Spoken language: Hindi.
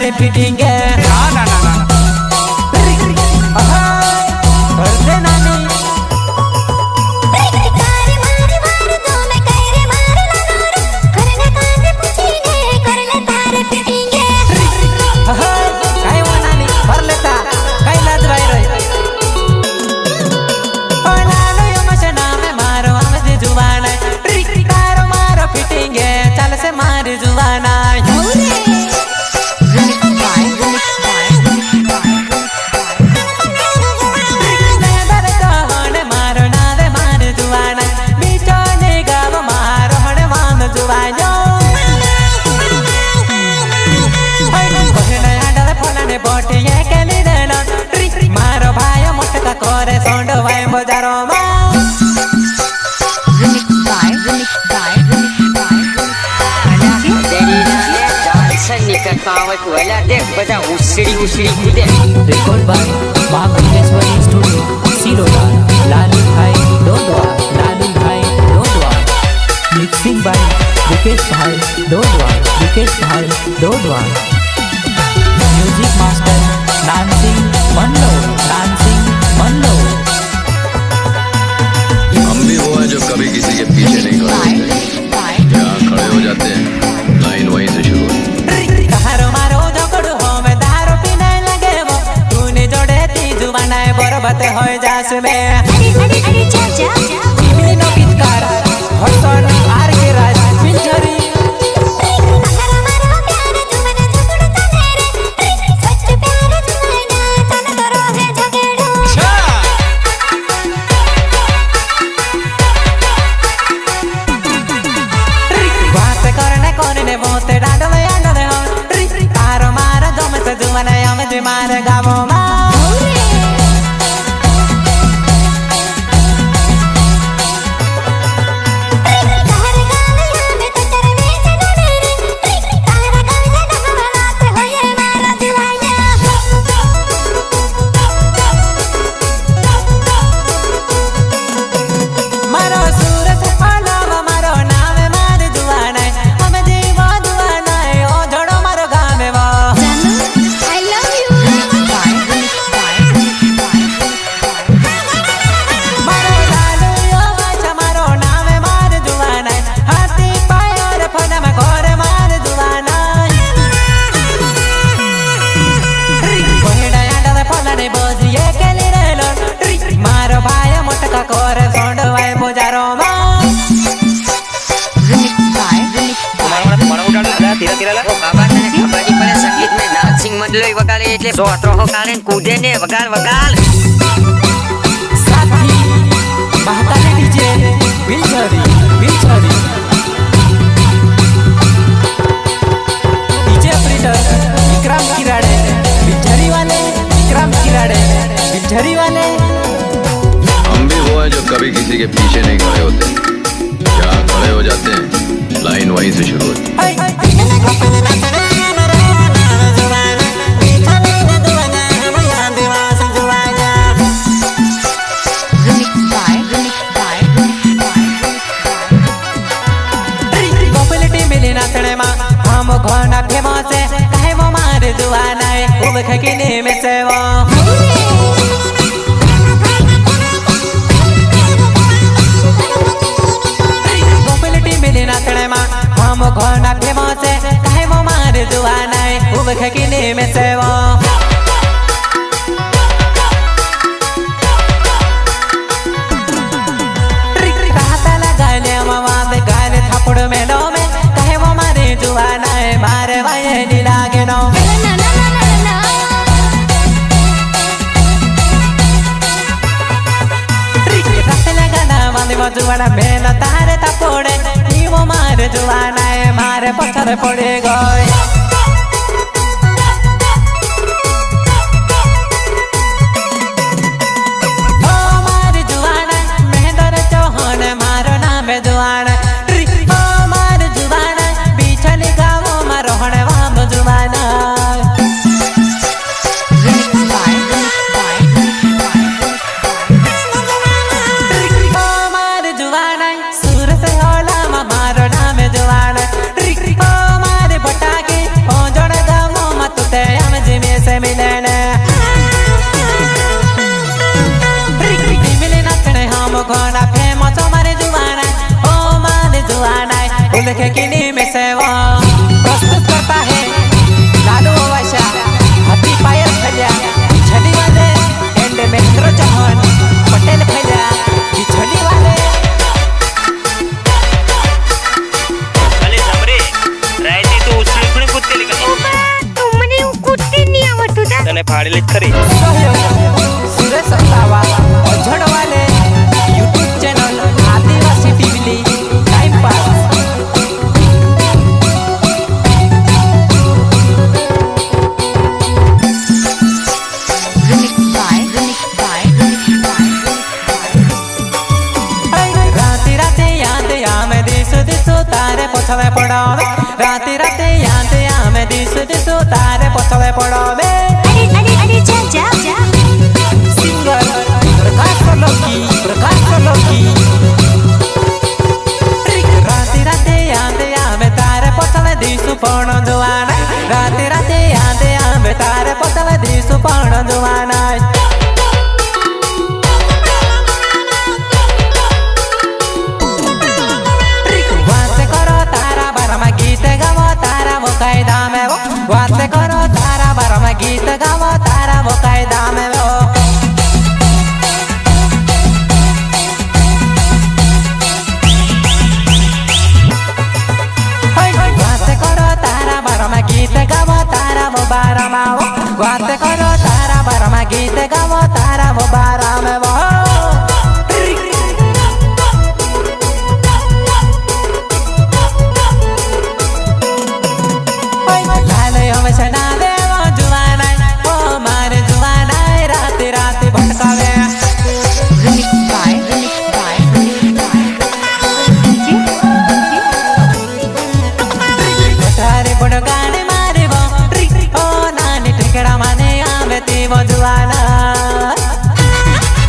तारे फिटिंग ना ना ना ना रिकॉर्ड बाय मां विघ्नेश्वरी स्टूडियो सिरोदा लालू भाई डोडवा लालू भाई डोडवा मिक्सिंग बाय विकेश भाई डोडवा म्यूजिक मास्टर नानसिंह मन्नो हम भी वो हैं जो कभी किसी के पीछे नहीं खड़े होते, जहाँ खड़े हो जाते हैं लाइन वहीं से शुरू होती है। बरबत हो जास में बात करने कौन ने बहुत डांडो हो तारो मारो दो मत जुआना हम जे मार गावो मा संगीत में नाचिंग मंडली वगाड़े એટલે સોટરો કાલે કૂદે ને વગાડ साथी Mahakali DJ Biljhari DJ operator Vikram Kirade Biljhari वाले हम भी वो हैं जो कभी किसी के पीछे नहीं खड़े होते, जहाँ खड़े हो जाते हैं लाइन वहीं से शुरू होती है। हम घोना फेमस काहे वो मारे जुआना है उब खकिने में से वो गोपलटी मिले नाचने मा हम घोना फेमस काहे वो मारे जुआना है उब खकिने में से वो गाने थपड़ में लो में काहे वो मारे जुआना है मारे वाये नी लागे नो जुआना में न तारे तपोड़े नी वो मारे जुआना है मारे पत्थर पड़े गए से मिलने मिले नचने हम घोड़ा फेमस हमारे जुआना ओ माने जुआना उनके किनी में से वो प्रस्तुत करता है लालू वैशा हटी पायल भैया छड़ी वाले एंड मेट्रो चौहान पटेल भैया छड़ी वाले अरे समरे रायती तू उचलून कुणी कुत्ते लिखा तुमने कुत्ते नहीं आवडत होता तने फाड़ले खरी सुरेश अंतावा अझड़ वाले यूट्यूब चैनल आदिवासी टीवी टाइम पास राते राते याद में दिसो तारे पछले पड़ावे राते राते याद में दिसो तारे पछले पड़ावे अरे जा जा जा सिंगर प्रकाश लोकी राते राते याद में तारे पछले दिसो पण जुआना राते राते याद में तारे पछले दिसो पण जुआना बात करो तारा बार में गीत गावो तारा वो कायदा में वो बात करो तारा बार में गीत गावो तारा वो बार में वो बात करो तारा बार में गीत गावो तारा वो बार में वो